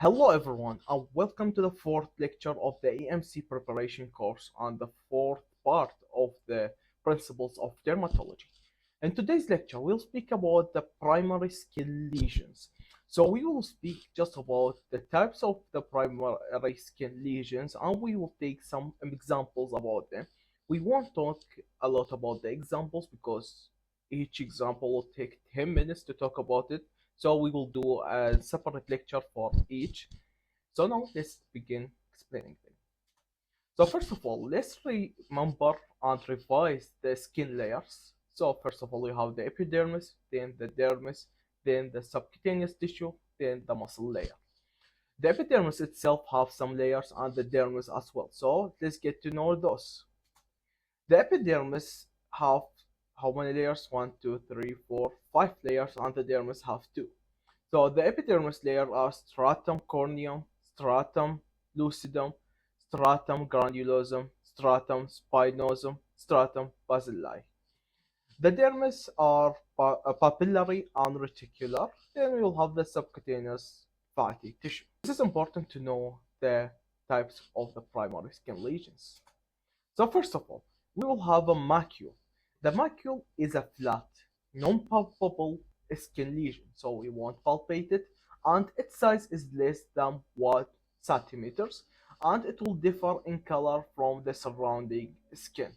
Hello everyone and welcome to the fourth lecture of the AMC preparation course on the fourth part of the principles of dermatology. In today's lecture, we'll speak about the primary skin lesions. So we will speak just about the types of the primary skin lesions and we will take some examples about them. We won't talk a lot about the examples because each example will take 10 minutes to talk about it. So we will do a separate lecture for each. So now let's begin explaining them. So first of all, let's remember and revise the skin layers. So first of all, you have the epidermis, then the dermis, then the subcutaneous tissue, then the muscle layer. The epidermis itself has some layers and the dermis as well. So let's get to know those. The epidermis have how many layers? 1, 2, 3, 4, 5 layers, and the dermis have 2. So the epidermis layer are stratum corneum, stratum lucidum, stratum granulosum, stratum spinosum, stratum basilae. The dermis are papillary and reticular. Then we will have the subcutaneous fatty tissue. This is important to know the types of the primary skin lesions. So first of all, we will have a macule. The macule is a flat, non-palpable skin lesion, so we won't palpate it, and its size is less than 1 centimeters, and it will differ in color from the surrounding skin.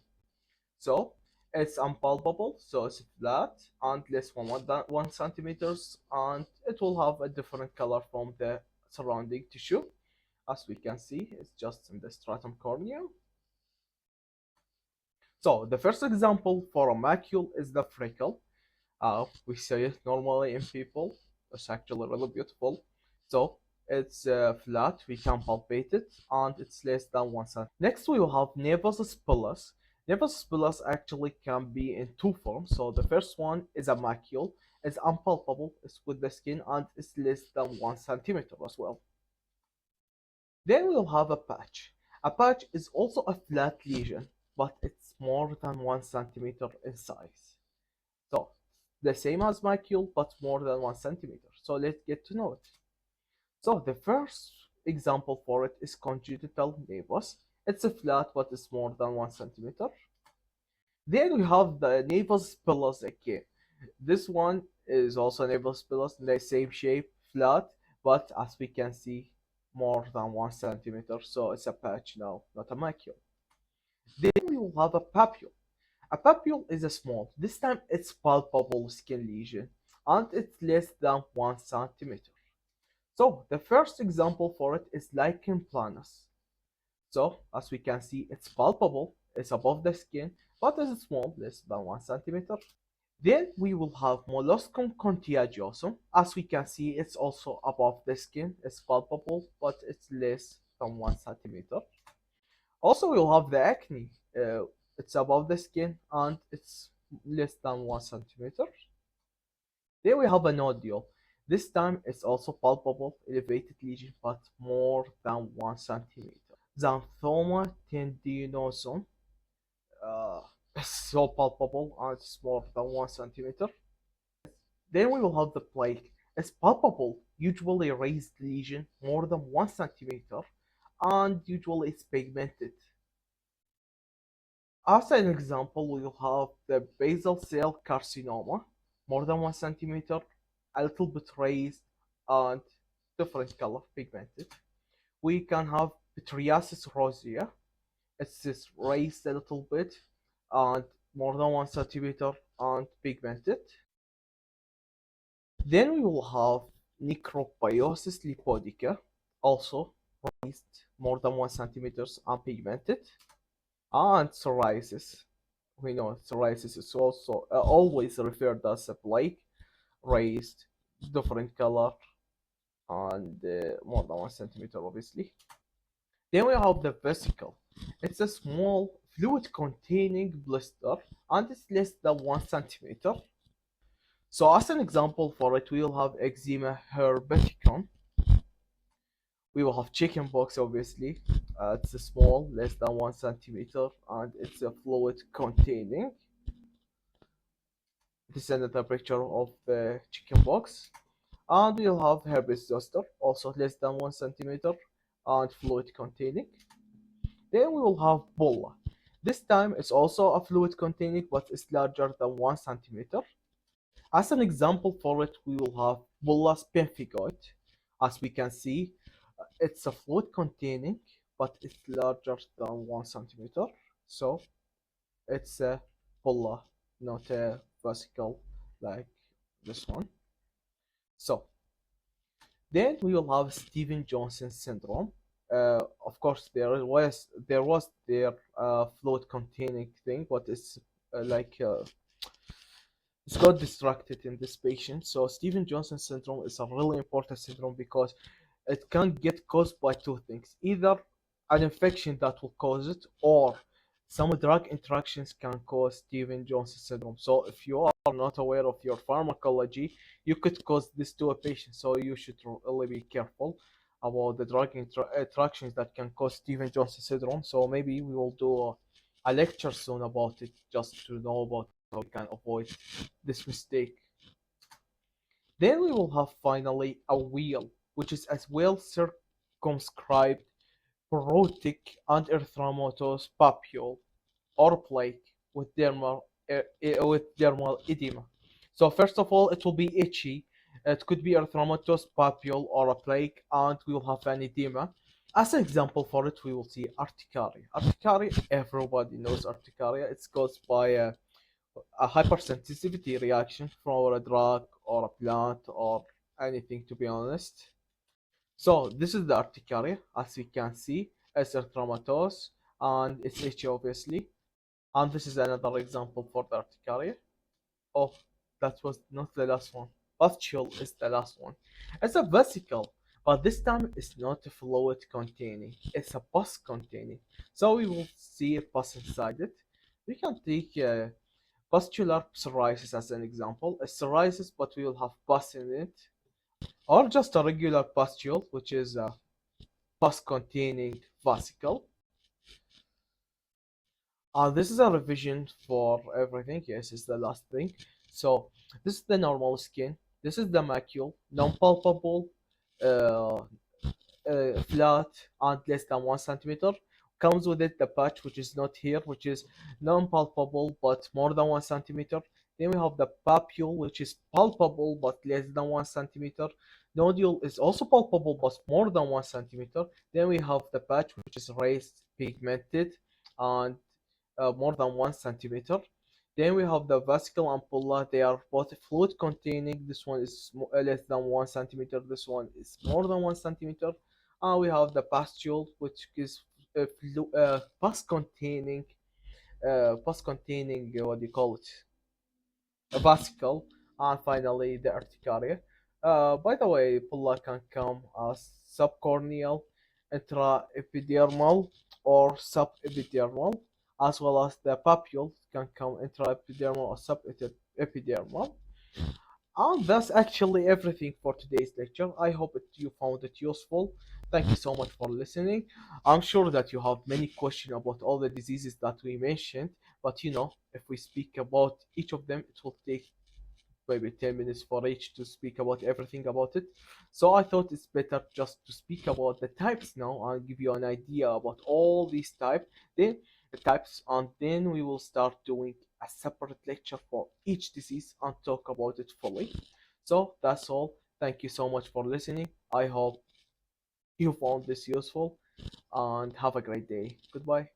So it's unpalpable, so it's flat and less than 1 centimeters, and it will have a different color from the surrounding tissue. As we can see, it's just in the stratum corneum. So the first example for a macule is the freckle. We see it normally in people. It's actually really beautiful. So it's flat, we can palpate it, and it's less than 1 cm. Next we will have nevus spillus. Nevus spillus actually can be in two forms. So the first one is a macule. It's unpalpable, it's with the skin, and it's less than 1 centimeter as well. Then we'll have a patch. A patch is also a flat lesion, but it's more than 1 centimeter in size. So the same as macule, but more than 1 centimeter. So let's get to know it. So the first example for it is congenital nevus. It's a flat, but it's more than 1 centimeter. Then we have the nevus spillus again. This one is also nevus spillus in the same shape, flat, but as we can see, more than 1 centimeter. So it's a patch now, not a macule. Then we will have a papule. A papule is a small, this time it's palpable skin lesion, and it's less than 1 centimeter. So the first example for it is lichen planus. So as we can see, it's palpable, it's above the skin, but it's small, less than 1 centimeter. Then we will have molluscum contagiosum. As we can see, it's also above the skin, it's palpable, but it's less than 1 centimeter. Also, we'll have the acne. It's above the skin and it's less than 1 centimeter. Then we have a nodule. This time it's also palpable, elevated lesion, but more than 1 centimeter. Xanthoma tendinosum. It's so palpable and it's more than 1 centimeter. Then we will have the plaque. It's palpable, usually raised lesion, more than 1 centimeter, and usually it's pigmented. As an example, we will have the basal cell carcinoma, more than 1 centimeter, a little bit raised, and different color, pigmented. We can have pityriasis rosea. It's just raised a little bit, and more than 1 centimeter, and pigmented. Then we will have necropiosis lipodica, also raised more than 1 centimeters and pigmented. And psoriasis. We know psoriasis is also always referred as a plaque, raised, different color, and more than 1 centimeter, obviously. Then we have the vesicle. It's a small fluid-containing blister, and it's less than 1 centimeter. So as an example for it, we will have eczema herpeticum. We will have chickenpox, obviously. It's a small, less than 1 centimeter, and it's a fluid containing. This is another picture of the chickenpox. And we'll have herpes zoster, also less than 1 centimeter and fluid containing. Then we will have bulla. This time it's also a fluid containing but it's larger than 1 centimeter. As an example for it, we will have bullous pemphigoid. As we can see, it's a fluid containing, but it's larger than 1 centimeter. So it's a bulla, not a vesicle like this one. So then we will have Steven Johnson syndrome. Of course, there was their fluid containing thing, but it's got distracted in this patient. So Steven Johnson syndrome is a really important syndrome because it can get caused by two things: either an infection that will cause it, or some drug interactions can cause Steven Johnson syndrome. So if you are not aware of your pharmacology, you could cause this to a patient. So you should really be careful about the drug interactions that can cause Steven Johnson syndrome. So maybe we will do a lecture soon about it, just to know about how we can avoid this mistake. Then we will have finally a wheel, which is as well circumscribed porotic and erythematous papule or plaque with dermal edema. So first of all, it will be itchy. It could be erythematous papule or a plaque, and we will have an edema. As an example for it, we will see urticaria. Urticaria, everybody knows urticaria. It's caused by a hypersensitivity reaction from a drug or a plant or anything, to be honest. So this is the urticaria, as we can see. It's erythematous and it's itchy, obviously. And this is another example for the urticaria. Oh, that was not the last one. Pustule is the last one. It's a vesicle, but this time it's not a fluid containing. It's a pus containing. So we will see a pus inside it. We can take pustular psoriasis as an example. A psoriasis, but we will have pus in it, or just a regular pustule, which is a pus containing vesicle. This is a revision for everything. Yes, it's the last thing. So this is the normal skin. This is the macule, non-palpable, uh, flat, and less than 1 centimeter. Comes with it the patch, which is not here, which is non-palpable but more than 1 centimeter. Then we have the papule, which is palpable but less than 1 centimeter. Nodule is also palpable but more than 1 centimeter. Then we have the patch, which is raised, pigmented, and more than 1 centimeter. Then we have the vesicle ampulla. They are both fluid containing. This one is less than 1 centimeter. This one is more than 1 centimeter. And we have the pustule, which is pus containing, what do you call it? A vesicle. And finally, the urticaria. By the way, pulla can come as subcorneal, intraepidermal, or subepidermal, as well as the papule can come intraepidermal or subepidermal. And that's actually everything for today's lecture. I hope you found it useful. Thank you so much for listening. I'm sure that you have many questions about all the diseases that we mentioned, but if we speak about each of them, it will take maybe 10 minutes for each to speak about everything about it. So I thought it's better just to speak about the types now and give you an idea about all these types, then the types, and then we will start doing a separate lecture for each disease and talk about it fully. So that's all. Thank you so much for listening. I hope you found this useful and have a great day. Goodbye.